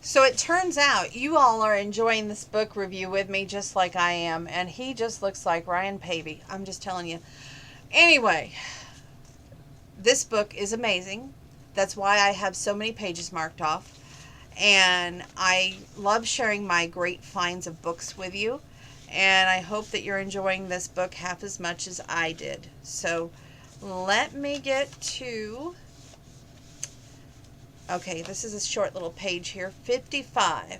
So it turns out you all are enjoying this book review with me just like I am, and he just looks like Ryan Pavey. I'm just telling you. Anyway, this book is amazing. That's why I have so many pages marked off. And I love sharing my great finds of books with you. And I hope that you're enjoying this book half as much as I did. So let me get to. Okay, this is a short little page here. 55.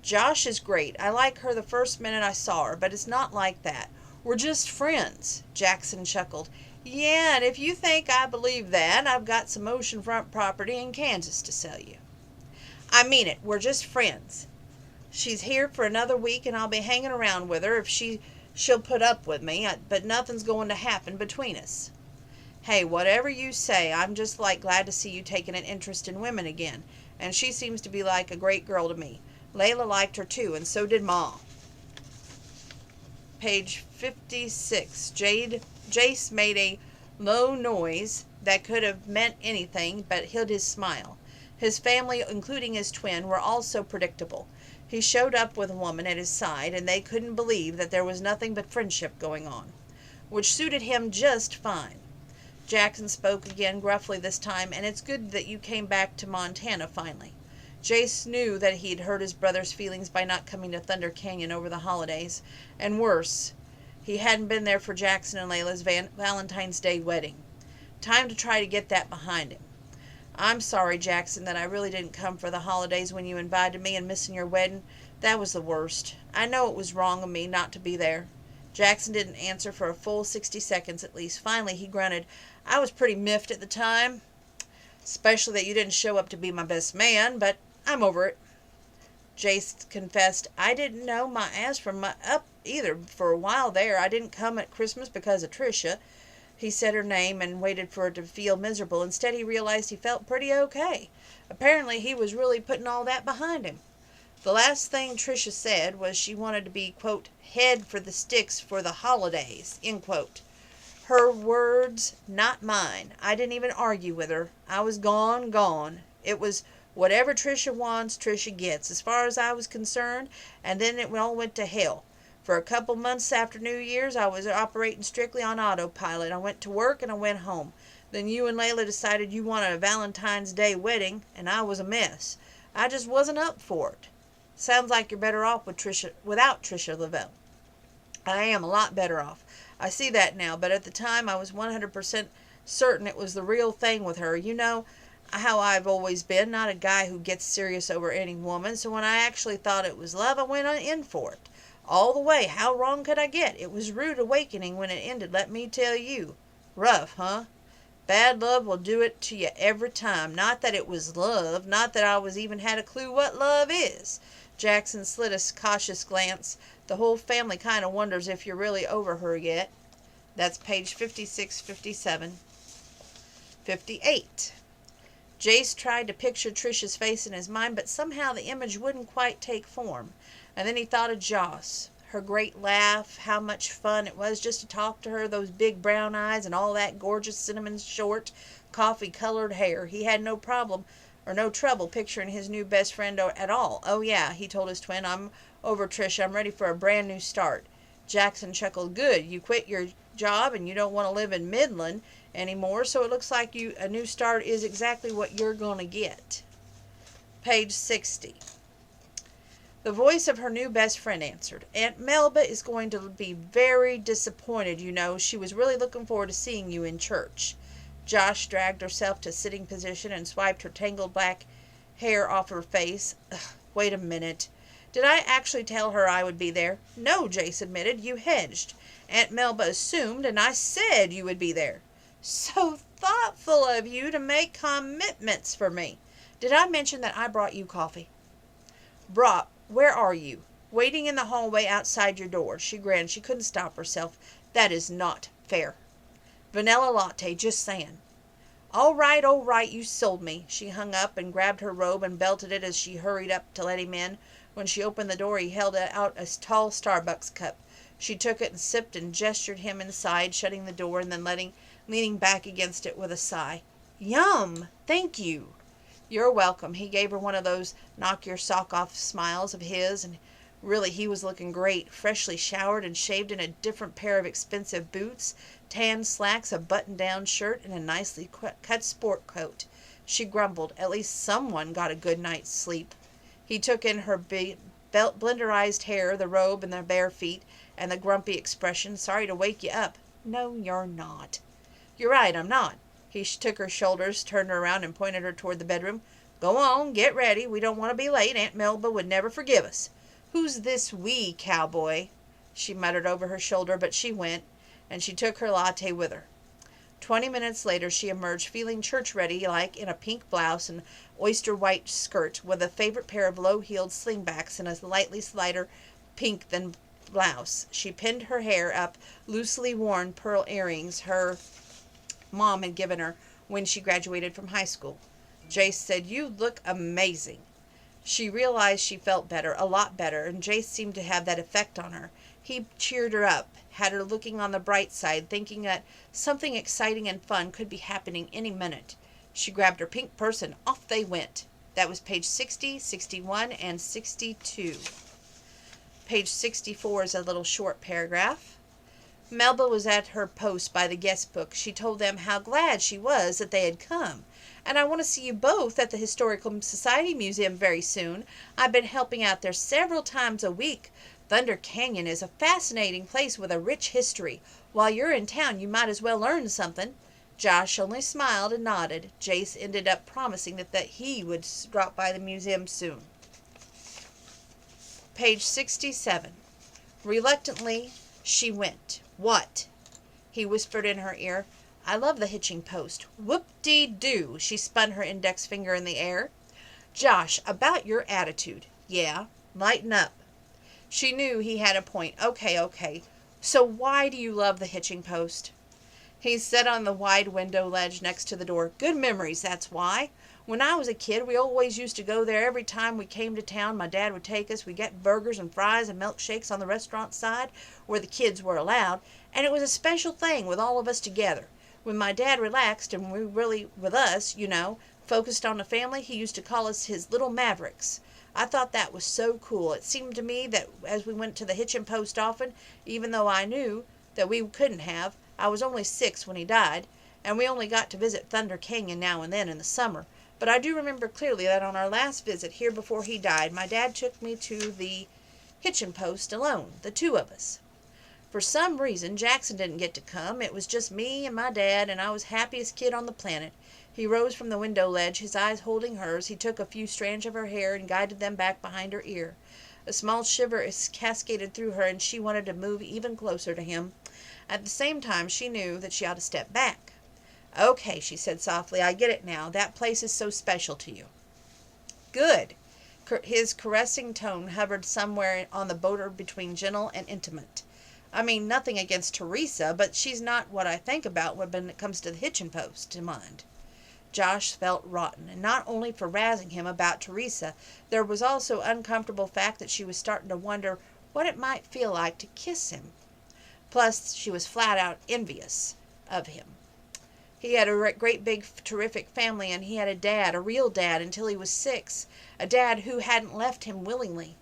Josh is great. I like her the first minute I saw her, but it's not like that. We're just friends, Jackson chuckled. Yeah, and if you think I believe that, I've got some oceanfront property in Kansas to sell you. I mean it. We're just friends. She's here for another week, and I'll be hanging around with her if she'll put up with me, but nothing's going to happen between us. Hey, whatever you say, I'm just glad to see you taking an interest in women again, and she seems to be like a great girl to me. Layla liked her too, and so did Ma. Page 56. Jace made a low noise that could have meant anything but hid his smile. His family, including his twin, were all so predictable. He showed up with a woman at his side, and they couldn't believe that there was nothing but friendship going on, which suited him just fine. Jackson spoke again, gruffly this time, and it's good that you came back to Montana finally. Jace knew that he'd hurt his brother's feelings by not coming to Thunder Canyon over the holidays, and worse, he hadn't been there for Jackson and Layla's Valentine's Day wedding. Time to try to get that behind him. I'm sorry, Jackson, that I really didn't come for the holidays when you invited me, and missing your wedding. That was the worst. I know it was wrong of me not to be there. Jackson didn't answer for a full 60 seconds at least. Finally, he grunted, I was pretty miffed at the time, especially that you didn't show up to be my best man, but I'm over it. Jace confessed, I didn't know my ass from my up either for a while there. I didn't come at Christmas because of Tricia. He said her name and waited for her to feel miserable. Instead, he realized he felt pretty okay. Apparently, he was really putting all that behind him. The last thing Tricia said was she wanted to be, quote, head for the sticks for the holidays, end quote. Her words, not mine. I didn't even argue with her. I was gone. It was whatever Tricia wants, Tricia gets, as far as I was concerned, and then it all went to hell. For a couple months after New Year's, I was operating strictly on autopilot. I went to work and I went home. Then you and Layla decided you wanted a Valentine's Day wedding, and I was a mess. I just wasn't up for it. Sounds like you're better off without Tricia Lavelle. I am a lot better off. I see that now, but at the time I was 100% certain it was the real thing with her. You know how I've always been, not a guy who gets serious over any woman, so when I actually thought it was love, I went in for it. All the way. How wrong could I get? It was rude awakening when it ended, let me tell you. Rough, huh? Bad love will do it to you every time. Not that it was love. Not that I was even had a clue what love is. Jackson slid a cautious glance. The whole family kind of wonders if you're really over her yet. That's page 56, 57. 58. Jace tried to picture Tricia's face in his mind, but somehow the image wouldn't quite take form. And then he thought of Joss, her great laugh, how much fun it was just to talk to her, those big brown eyes and all that gorgeous cinnamon short, coffee-colored hair. He had no trouble picturing his new best friend at all. Oh yeah, he told his twin, I'm over Tricia. I'm ready for a brand new start. Jackson chuckled. Good. You quit your job and you don't want to live in Midland anymore, so it looks like a new start is exactly what you're going to get. Page 60. The voice of her new best friend answered. Aunt Melba is going to be very disappointed, you know. She was really looking forward to seeing you in church. Josh dragged herself to sitting position and swiped her tangled black hair off her face. Ugh, wait a minute. Did I actually tell her I would be there? No, Jace admitted. You hedged. Aunt Melba assumed, and I said you would be there. So thoughtful of you to make commitments for me. Did I mention that I brought you coffee? Brought. Where are you? Waiting in the hallway outside your door. She grinned. She couldn't stop herself. That is not fair. Vanilla latte, just saying. All right, you sold me. She hung up and grabbed her robe and belted it as she hurried up to let him in. When she opened the door, he held out a tall Starbucks cup. She took it and sipped and gestured him inside, shutting the door and then leaning back against it with a sigh. Yum! Thank you. You're welcome. He gave her one of those knock your sock off smiles of his, and really he was looking great, freshly showered and shaved in a different pair of expensive boots, tan slacks, a button-down shirt, and a nicely cut sport coat. She grumbled, at least someone got a good night's sleep. He took in her blenderized hair, the robe, and the bare feet, and the grumpy expression. Sorry to wake you up. No, you're not. You're right, I'm not. He took her shoulders, turned her around, and pointed her toward the bedroom. Go on, get ready. We don't want to be late. Aunt Melba would never forgive us. Who's this we, cowboy? She muttered over her shoulder, but she went, and she took her latte with her. 20 minutes later she emerged feeling church-ready, like in a pink blouse and oyster-white skirt, with a favorite pair of low-heeled slingbacks and a slightly lighter pink than blouse. She pinned her hair up, loosely worn pearl earrings her mom had given her when she graduated from high school. Jace said, "You look amazing." She realized she felt better, a lot better, and Jace seemed to have that effect on her. He cheered her up, had her looking on the bright side, thinking that something exciting and fun could be happening any minute. She grabbed her pink purse and off they went. That was page 60, 61, and 62. Page 64 is a little short paragraph. Melba was at her post by the guest book. She told them how glad she was that they had come. "And I want to see you both at the Historical Society Museum very soon. I've been helping out there several times a week. Thunder Canyon is a fascinating place with a rich history. While you're in town, you might as well learn something." Josh only smiled and nodded. Jace ended up promising that he would drop by the museum soon. Page 67. Reluctantly, she went. "What?" He whispered in her ear. "I love the hitching post." "Whoop-dee-doo." She spun her index finger in the air. "Josh, about your attitude." "Yeah, lighten up." She knew he had a point. Okay. So why do you love the hitching post?" He sat on the wide window ledge next to the door. "Good memories, that's why. When I was a kid, we always used to go there every time we came to town. My dad would take us. We'd get burgers and fries and milkshakes on the restaurant side, where the kids were allowed, and it was a special thing with all of us together. When my dad relaxed and we really, with us, focused on the family, he used to call us his little mavericks. I thought that was so cool. It seemed to me that as we went to the hitching post often, even though I knew that we couldn't have, I was only 6 when he died, and we only got to visit Thunder Canyon now and then in the summer. But I do remember clearly that on our last visit here before he died, my dad took me to the hitching post alone, the two of us. For some reason, Jackson didn't get to come. It was just me and my dad, and I was happiest kid on the planet." He rose from the window ledge, his eyes holding hers. He took a few strands of her hair and guided them back behind her ear. A small shiver cascaded through her, and she wanted to move even closer to him. At the same time, she knew that she ought to step back. "Okay," she said softly, "I get it now. That place is so special to you." "Good." His caressing tone hovered somewhere on the border between gentle and intimate. "I mean, nothing against Teresa, but she's not what I think about when it comes to the hitching post, to mind." Josh felt rotten, and not only for razzing him about Teresa. There was also uncomfortable fact that she was starting to wonder what it might feel like to kiss him. Plus, she was flat out envious of him. He had a great big terrific family, and he had a dad, a real dad, until he was 6. A dad who hadn't left him willingly.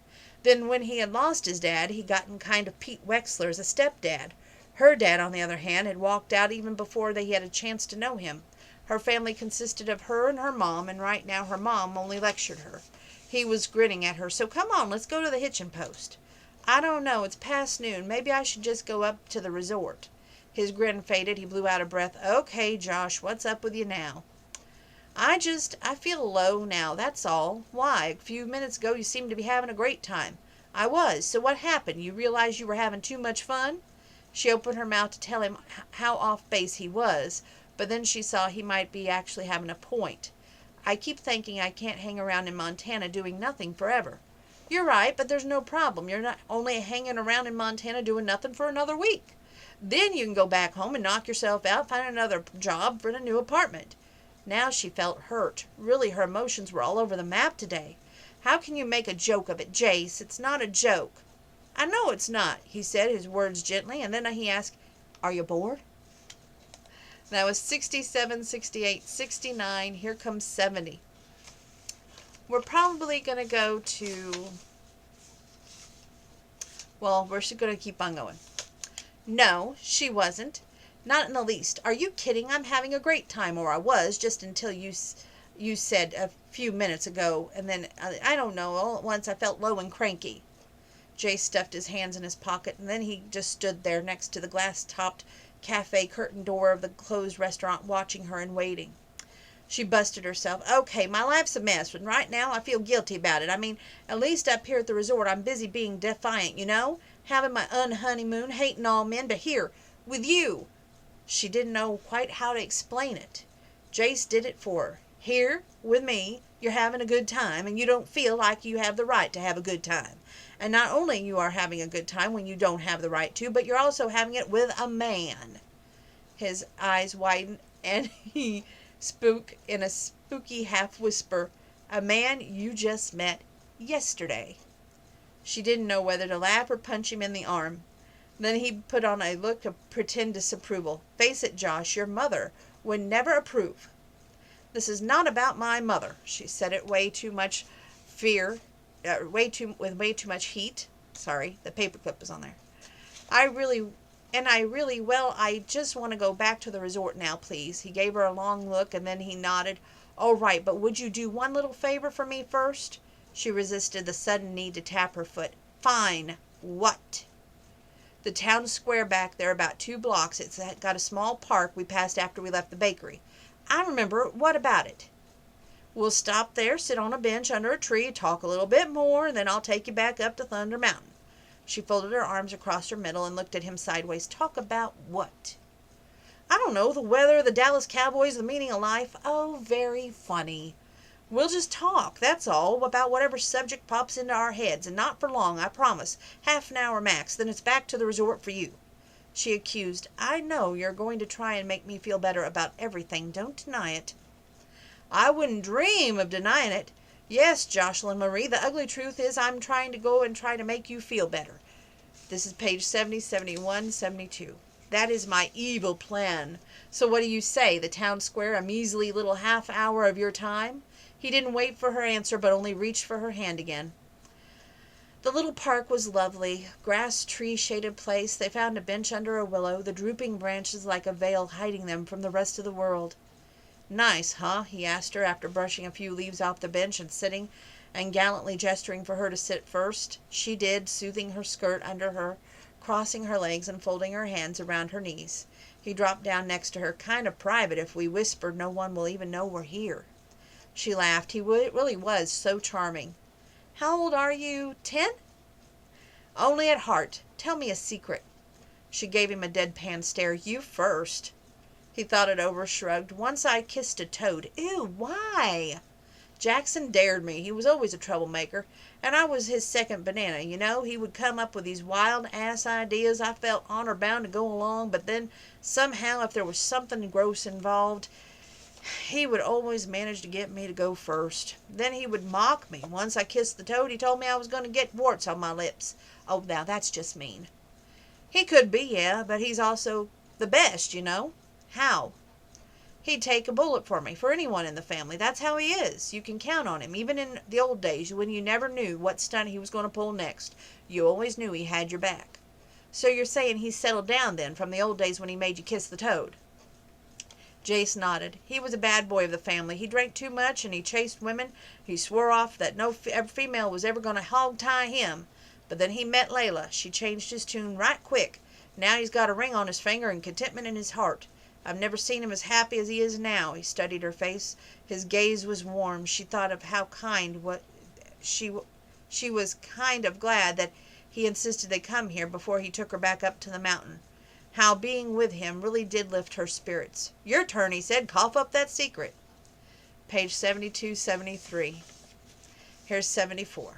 Then when he had lost his dad, he gotten kind of Pete Wexler as a stepdad. Her dad, on the other hand, had walked out even before they had a chance to know him. Her family consisted of her and her mom, and right now her mom only lectured her. He was grinning at her. "So come on, let's go to the hitching post." "I don't know. It's past noon. Maybe I should just go up to the resort." His grin faded. He blew out a breath. "Okay, Josh, what's up with you now?" I feel low now, that's all." "Why? A few minutes ago you seemed to be having a great time." "I was. So what happened? You realized you were having too much fun?" She opened her mouth to tell him how off base he was, but then she saw he might be actually having a point. "I keep thinking I can't hang around in Montana doing nothing forever." "You're right, but there's no problem. You're not only hanging around in Montana doing nothing for another week. Then you can go back home and knock yourself out, find another job for a new apartment." Now she felt hurt. Really, her emotions were all over the map today. "How can you make a joke of it, Jace? It's not a joke." "I know it's not," he said, his words gently, and then he asked, "Are you bored?" That was 67, 68, 69. Here comes 70. We're probably going to go to, well, we're just going to keep on going. No, she wasn't. Not in the least. Are you kidding? I'm having a great time, or I was, just until you said a few minutes ago, and then, I don't know, all at once I felt low and cranky. Jay stuffed his hands in his pocket, and then he just stood there next to the glass-topped cafe curtain door of the closed restaurant, watching her and waiting. She busted herself. Okay, my life's a mess, and right now I feel guilty about it. I mean, at least up here at the resort I'm busy being defiant, you know? Having my un-honeymoon, hating all men, but here, with you. She didn't know quite how to explain it. Jace did it for her. Here, with me, you're having a good time, and you don't feel like you have the right to have a good time. And not only you are having a good time when you don't have the right to, but you're also having it with a man. His eyes widened, and he spoke in a spooky half-whisper. A man you just met yesterday. She didn't know whether to laugh or punch him in the arm. Then he put on a look of pretend disapproval. Face it, Josh, your mother would never approve. This is not about my mother. She said it way too much fear, with way too much heat. Sorry, the paperclip was on there. I just want to go back to the resort now, please. He gave her a long look, and then he nodded. All right, but would you do one little favor for me first? She resisted the sudden need to tap her foot. Fine. What? The town square back there, about 2 blocks. It's got a small park we passed after we left the bakery. I remember. What about it? We'll stop there, sit on a bench under a tree, talk a little bit more, and then I'll take you back up to Thunder Mountain. She folded her arms across her middle and looked at him sideways. Talk about what? I don't know, the weather, the Dallas Cowboys, the meaning of life. Oh, very funny. We'll just talk, that's all, about whatever subject pops into our heads, and not for long, I promise. Half an hour max, then it's back to the resort for you. She accused. I know you're going to try and make me feel better about everything. Don't deny it. I wouldn't dream of denying it. Yes, Jocelyn Marie, the ugly truth is I'm trying to go and try to make you feel better. This is page 70, 71, 72. That is my evil plan. So what do you say? The town square, a measly little half hour of your time? He didn't wait for her answer, but only reached for her hand again. The little park was lovely. Grass, tree-shaded place. They found a bench under a willow, the drooping branches like a veil hiding them from the rest of the world. Nice, huh? He asked her after brushing a few leaves off the bench and sitting, and gallantly gesturing for her to sit first. She did, smoothing her skirt under her, crossing her legs and folding her hands around her knees. He dropped down next to her. Kind of private. If we whispered, no one will even know we're here. She laughed. He really was so charming. How old are you? 10? Only at heart. Tell me a secret. She gave him a deadpan stare. You first. He thought it over, shrugged. Once I kissed a toad. Ew, why? Jackson dared me. He was always a troublemaker. And I was his second banana, you know. He would come up with these wild-ass ideas. I felt honor-bound to go along, but then somehow, if there was something gross involved, he would always manage to get me to go first. Then he would mock me. Once I kissed the toad, he told me I was going to get warts on my lips. Oh, now that's just mean. He could be, yeah, but he's also the best, you know. How? He'd take a bullet for me, for anyone in the family. That's how he is. You can count on him. Even in the old days, when you never knew what stunt he was going to pull next, you always knew he had your back. So you're saying he's settled down, then, from the old days when he made you kiss the toad? Jace nodded. He was a bad boy of the family. He drank too much, and he chased women. He swore off that no female was ever going to hog-tie him. But then he met Layla. She changed his tune right quick. Now he's got a ring on his finger and contentment in his heart. I've never seen him as happy as he is now. He studied her face. His gaze was warm. She thought of how she was kind of glad that he insisted they come here before he took her back up to the mountain. How being with him really did lift her spirits. Your turn, he said. Cough up that secret. Page 72, 73. Here's 74.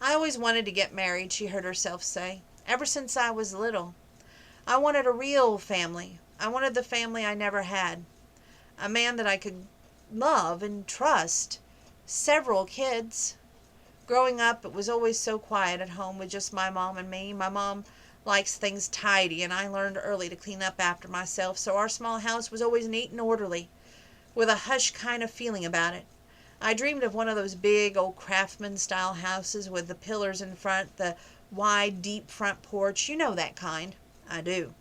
I always wanted to get married, she heard herself say. Ever since I was little. I wanted a real family. I wanted the family I never had. A man that I could love and trust. Several kids. Growing up, it was always so quiet at home with just my mom and me. My mom likes things tidy, and I learned early to clean up after myself, so our small house was always neat and orderly, with a hush kind of feeling about it. I dreamed of one of those big old craftsman-style houses with the pillars in front, the wide, deep front porch. You know that kind. I do.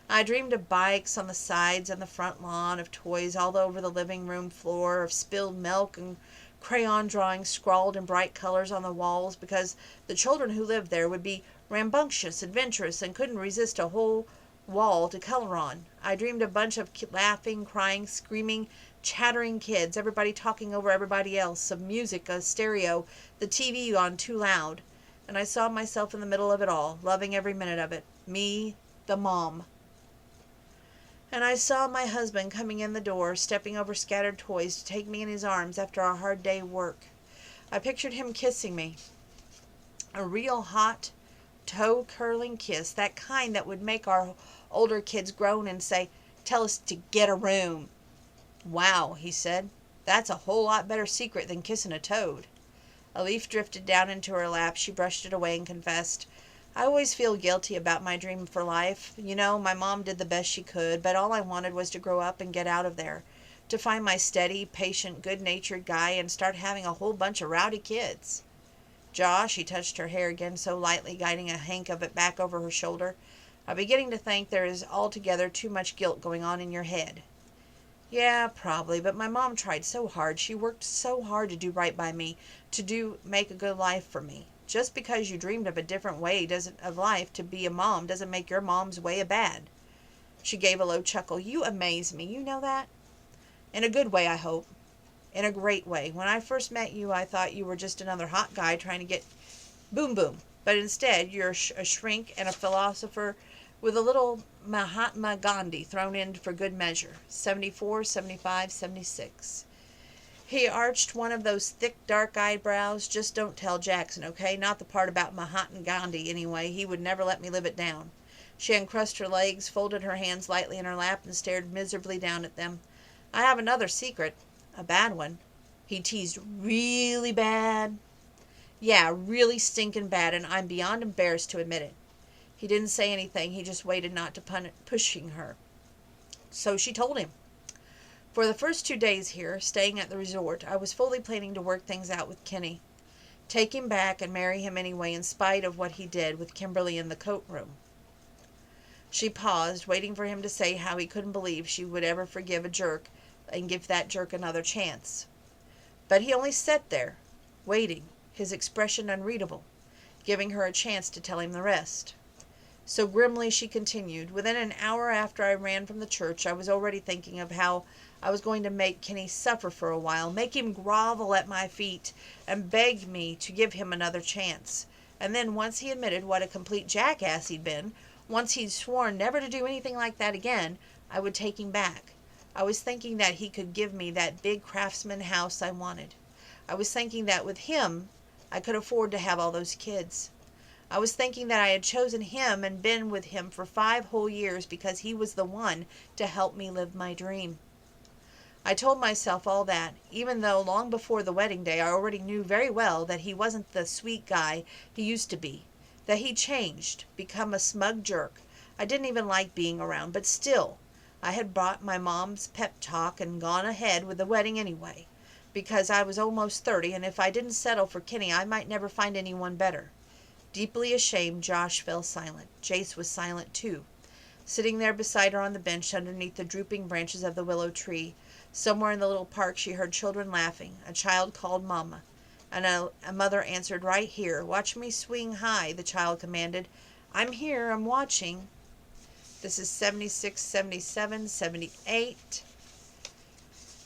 I dreamed of bikes on the sides and the front lawn, of toys all over the living room floor, of spilled milk and crayon drawings scrawled in bright colors on the walls, because the children who lived there would be rambunctious, adventurous, and couldn't resist a whole wall to color on. I dreamed a bunch of laughing, crying, screaming, chattering kids, everybody talking over everybody else, of music, a stereo, the TV on too loud. And I saw myself in the middle of it all, loving every minute of it. Me, the mom. And I saw my husband coming in the door, stepping over scattered toys to take me in his arms after a hard day of work. I pictured him kissing me. A real hot, toe-curling kiss, that kind that would make our older kids groan and say, "Tell us to get a room." "Wow," he said. "That's a whole lot better secret than kissing a toad." A leaf drifted down into her lap. She brushed it away and confessed, "I always feel guilty about my dream for life. You know, my mom did the best she could, but all I wanted was to grow up and get out of there, to find my steady, patient, good-natured guy and start having a whole bunch of rowdy kids." "Josh," he touched her hair again so lightly, guiding a hank of it back over her shoulder, "I'm beginning to think there is altogether too much guilt going on in your head." "Yeah, probably, but my mom tried so hard. She worked so hard to do right by me, to make a good life for me. Just because you dreamed of a different way of life to be a mom doesn't make your mom's way a bad." She gave a low chuckle. "You amaze me. You know that?" "In a good way, I hope." "In a great way. When I first met you, I thought you were just another hot guy trying to get boom boom. But instead, you're a shrink and a philosopher with a little Mahatma Gandhi thrown in for good measure. 74, 75, 76. He arched one of those thick, dark eyebrows. "Just don't tell Jackson, okay? Not the part about Mahatma Gandhi, anyway. He would never let me live it down." She uncrossed her legs, folded her hands lightly in her lap, and stared miserably down at them. "I have another secret. A bad one." He teased. "Really bad?" "Yeah, really stinking bad, and I'm beyond embarrassed to admit it." He didn't say anything. He just waited, not to pushing her. So she told him. "For the first 2 days here, staying at the resort, I was fully planning to work things out with Kenny. Take him back and marry him anyway, in spite of what he did with Kimberly in the coat room." She paused, waiting for him to say how he couldn't believe she would ever forgive a jerk and give that jerk another chance. But he only sat there, waiting, his expression unreadable, giving her a chance to tell him the rest. So grimly she continued, "Within an hour after I ran from the church, I was already thinking of how I was going to make Kenny suffer for a while, make him grovel at my feet and beg me to give him another chance. And then once he admitted what a complete jackass he'd been, once he'd sworn never to do anything like that again, I would take him back. I was thinking that he could give me that big craftsman house I wanted. I was thinking that with him I could afford to have all those kids. I was thinking that I had chosen him and been with him for 5 whole years because he was the one to help me live my dream. I told myself all that, even though long before the wedding day I already knew very well that he wasn't the sweet guy he used to be, that he'd changed, become a smug jerk I didn't even like being around, but still, I had bought my mom's pep talk and gone ahead with the wedding anyway, because I was almost 30, and if I didn't settle for Kenny I might never find anyone better. Deeply ashamed, Josh fell silent. Jace was silent too, sitting there beside her on the bench underneath the drooping branches of the willow tree. Somewhere in the little park she heard children laughing. A child called Mama, and a mother answered, "Right here. Watch me swing high," the child commanded. "I'm here. I'm watching." This is 76, 77, 78,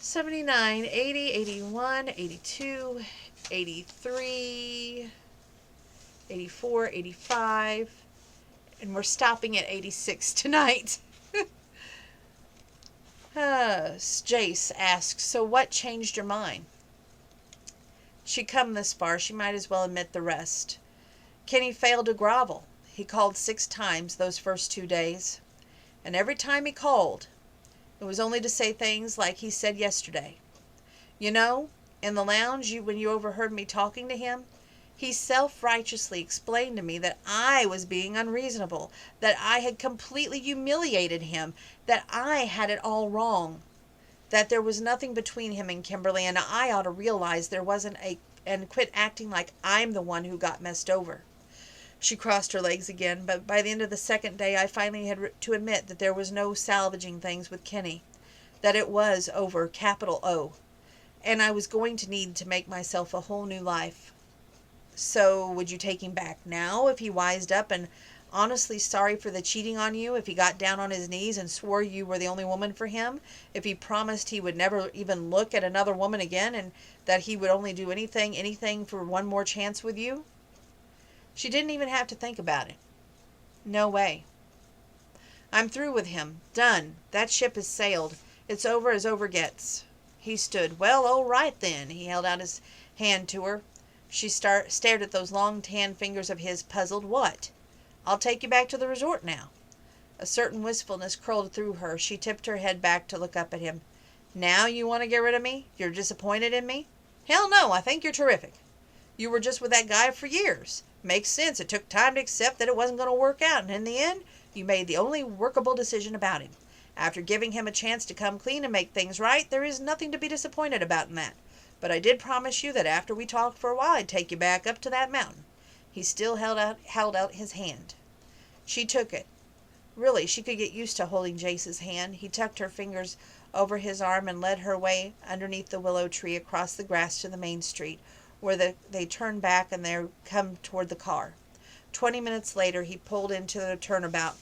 79, 80, 81, 82, 83, 84, 85, and we're stopping at 86 tonight. Jace asked, "So what changed your mind?" She'd come this far, she might as well admit the rest. Kenny failed to grovel. He called 6 times those first 2 days. And every time he called, it was only to say things like he said yesterday. "You know, in the lounge when you overheard me talking to him, he self-righteously explained to me that I was being unreasonable, that I had completely humiliated him, that I had it all wrong. that there was nothing between him and Kimberly, and I ought to realize there wasn't and quit acting like I'm the one who got messed over. She crossed her legs again, but by the end of the second day I finally had to admit that there was no salvaging things with Kenny, that it was over, capital O, and I was going to need to make myself a whole new life. So, would you take him back now if he wised up and honestly sorry for the cheating on you, if he got down on his knees and swore you were the only woman for him, if he promised he would never even look at another woman again, and that he would only do anything for one more chance with you? She didn't even have to think about it. No way. I'm through with him. Done. That ship has sailed. It's over as over gets. He stood. Well, all right then. He held out his hand to her. She stared at those long tan fingers of his, puzzled. What? I'll take you back to the resort now. A certain wistfulness curled through her. She tipped her head back to look up at him. Now you want to get rid of me? You're disappointed in me? Hell no, I think you're terrific. You were just with that guy for years. Makes sense. It took time to accept that it wasn't going to work out, and in the end, you made the only workable decision about him. After giving him a chance to come clean and make things right, there is nothing to be disappointed about in that. But I did promise you that after we talked for a while, I'd take you back up to that mountain. He still held out his hand. She took it. Really, she could get used to holding Jace's hand. He tucked her fingers over his arm and led her way underneath the willow tree across the grass to the main street, where they turned back and they come toward the car. 20 minutes later, he pulled into the turnabout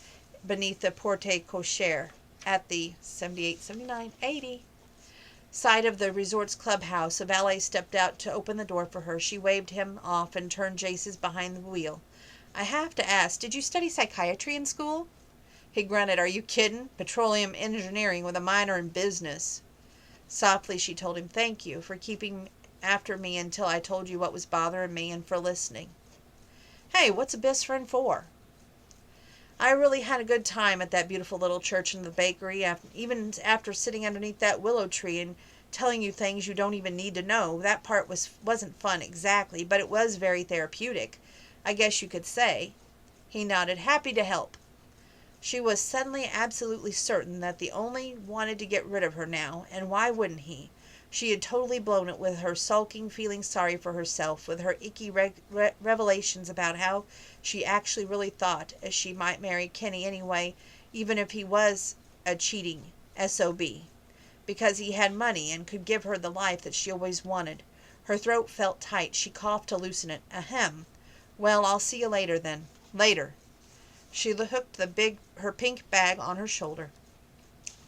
beneath the porte-cochere at the 78, 79, 80 side of the resort's clubhouse. A valet stepped out to open the door for her. She waved him off and turned Jace's behind the wheel. I have to ask, did you study psychiatry in school? He grunted. Are you kidding? Petroleum engineering with a minor in business. Softly she told him, thank you for keeping after me until I told you what was bothering me and for listening. Hey, what's a best friend for? I really had a good time at that beautiful little church and the bakery, even after sitting underneath that willow tree and telling you things you don't even need to know. That part wasn't fun exactly, but it was very therapeutic, I guess you could say. He nodded, happy to help. She was suddenly absolutely certain that the only wanted to get rid of her now, and why wouldn't he? She had totally blown it with her sulking, feeling sorry for herself, with her icky revelations about how she actually really thought as she might marry Kenny anyway, even if he was a cheating SOB, because he had money and could give her the life that she always wanted. Her throat felt tight. She coughed to loosen it. Ahem. Well, I'll see you later then. Later. She hooked her pink bag on her shoulder,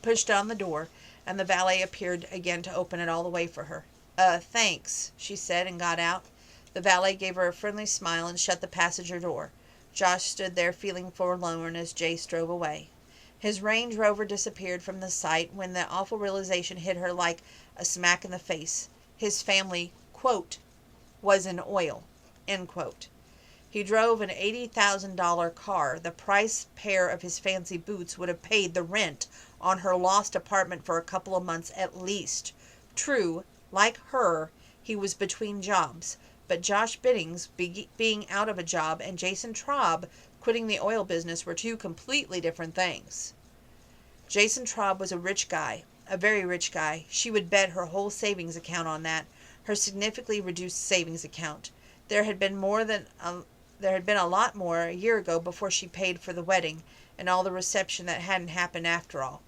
pushed on the door, and the valet appeared again to open it all the way for her. Thanks, she said, and got out. The valet gave her a friendly smile and shut the passenger door. Josh stood there feeling forlorn as Jace drove away. His Range Rover disappeared from the sight when the awful realization hit her like a smack in the face. His family, quote, was in oil, end quote. He drove an $80,000 car. The price pair of his fancy boots would have paid the rent on her lost apartment for a couple of months at least. True, like her, he was between jobs, but Josh Biddings being out of a job and Jason Traub quitting the oil business were two completely different things. Jason Traub was a rich guy, a very rich guy. She would bet her whole savings account on that, her significantly reduced savings account. There had been a lot more a year ago before she paid for the wedding and all the reception that hadn't happened after all.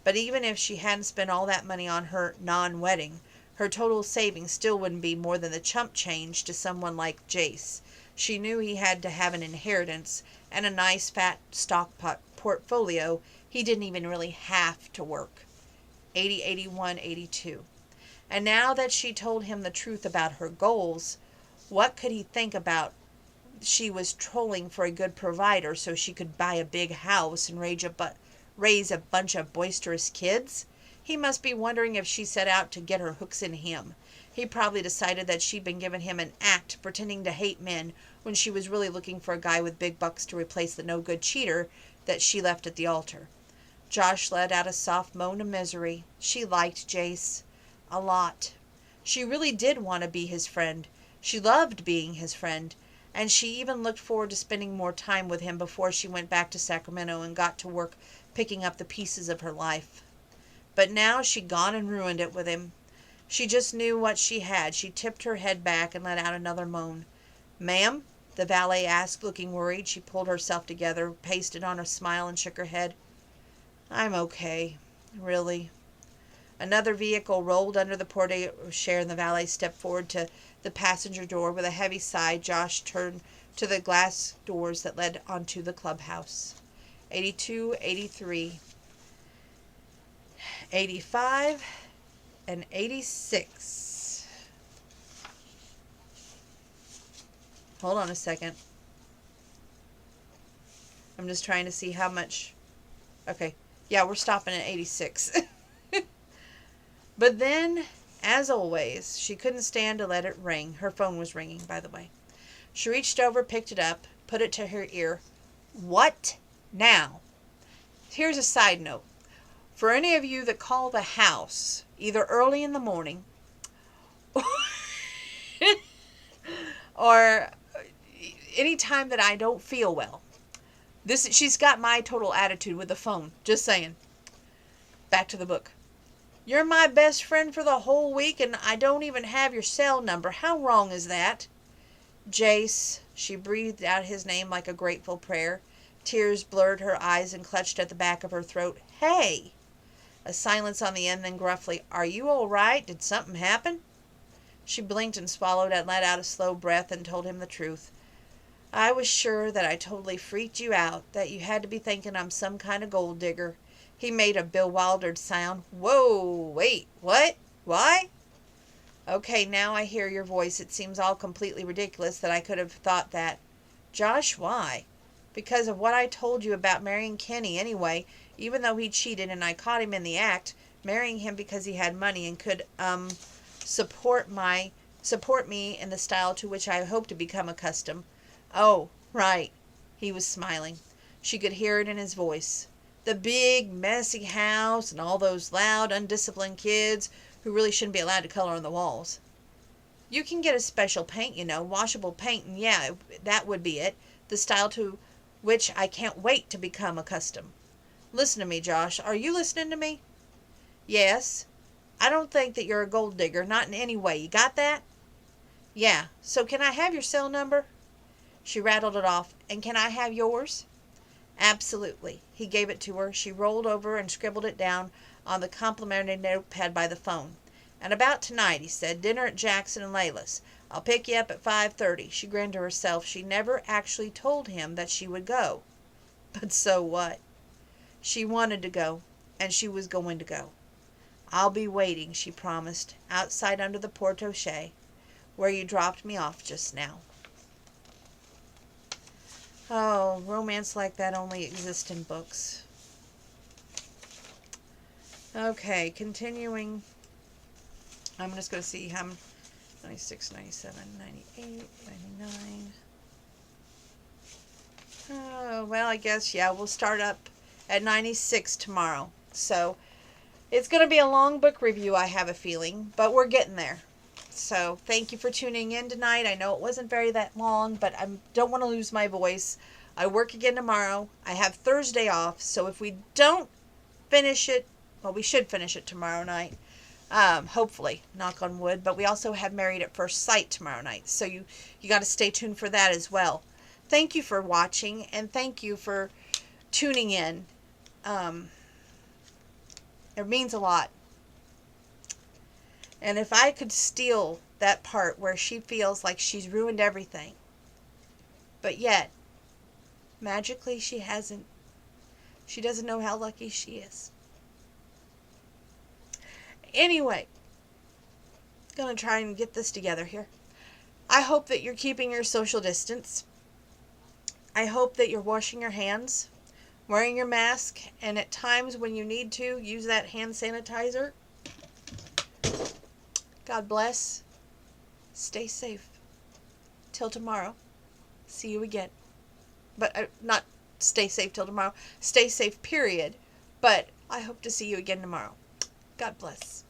But even if she hadn't spent all that money on her non-wedding, her total savings still wouldn't be more than the chump change to someone like Jace. She knew he had to have an inheritance and a nice fat stock portfolio. He didn't even really have to work. 80, 81, 82. And now that she told him the truth about her goals, what could he think about? She was trolling for a good provider so she could buy a big house and raise a bunch of boisterous kids? He must be wondering if she set out to get her hooks in him. He probably decided that she'd been giving him an act pretending to hate men when she was really looking for a guy with big bucks to replace the no-good cheater that she left at the altar. Josh let out a soft moan of misery. She liked Jace a lot. She really did want to be his friend. She loved being his friend, and she even looked forward to spending more time with him before she went back to Sacramento and got to work picking up the pieces of her life. But now she'd gone and ruined it with him. She just knew what she had. She tipped her head back and let out another moan. "Ma'am?" the valet asked, looking worried. She pulled herself together, pasted on a smile, and shook her head. "I'm okay. Really." Another vehicle rolled under the porte-cochere and the valet stepped forward to the passenger door. With a heavy sigh, Josh turned to the glass doors that led onto the clubhouse. 82, 83, 85, and 86. Hold on a second. I'm just trying to see how much. Okay. Yeah, we're stopping at 86. But then, as always, she couldn't stand to let it ring. Her phone was ringing, by the way. She reached over, picked it up, put it to her ear. What now? Here's a side note. For any of you that call the house, either early in the morning or any time that I don't feel well, she's got my total attitude with the phone. Just saying. Back to the book. "You're my best friend for the whole week, and I don't even have your cell number. How wrong is that?" "Jace," she breathed out his name like a grateful prayer. Tears blurred her eyes and clutched at the back of her throat. "Hey!" A silence on the end, then gruffly, "Are you all right? Did something happen?" She blinked and swallowed and let out a slow breath and told him the truth. "I was sure that I totally freaked you out, that you had to be thinking I'm some kind of gold digger." He made a bewildered sound. "Whoa, wait, what? Why?" "Okay, now I hear your voice. It seems all completely ridiculous that I could have thought that." "Josh, why?" "Because of what I told you about marrying Kenny anyway. Even though he cheated and I caught him in the act, marrying him because he had money and could, support me in the style to which I hope to become accustomed." "Oh, right." He was smiling. She could hear it in his voice. "The big, messy house and all those loud, undisciplined kids who really shouldn't be allowed to color on the walls." "You can get a special paint, washable paint, and yeah, that would be it. The style to which I can't wait to become accustomed." "Listen to me, Josh. Are you listening to me?" "Yes. I don't think that you're a gold digger, not in any way. You got that?" "Yeah. So can I have your cell number?" She rattled it off. "And can I have yours?" "Absolutely." He gave it to her. She rolled over and scribbled it down on the complimentary notepad by the phone. "And about tonight," he said, "dinner at Jackson and Layla's. I'll pick you up at 5:30. She grinned to herself. She never actually told him that she would go. But so what? She wanted to go, and she was going to go. "I'll be waiting," she promised, "outside under the porte-cochere, where you dropped me off just now." Oh, romance like that only exists in books. Okay, continuing. I'm just going to see how 96, 97, 98, 99. Oh, well, I guess, yeah, we'll start up at 96 tomorrow. So, it's going to be a long book review, I have a feeling, but we're getting there. So, thank you for tuning in tonight. I know it wasn't very that long, but I don't want to lose my voice. I work again tomorrow. I have Thursday off, so if we don't finish it, well, we should finish it tomorrow night. Hopefully, knock on wood. But we also have Married at First Sight tomorrow night, so you got to stay tuned for that as well. Thank you for watching, and thank you for tuning in. It means a lot. And if I could steal that part where she feels like she's ruined everything, but yet, magically she hasn't. She doesn't know how lucky she is. Anyway, gonna try and get this together here. I hope that you're keeping your social distance. I hope that you're washing your hands, wearing your mask, and at times when you need to, use that hand sanitizer. God bless. Stay safe. Till tomorrow. See you again. But not stay safe till tomorrow. Stay safe, period. But I hope to see you again tomorrow. God bless.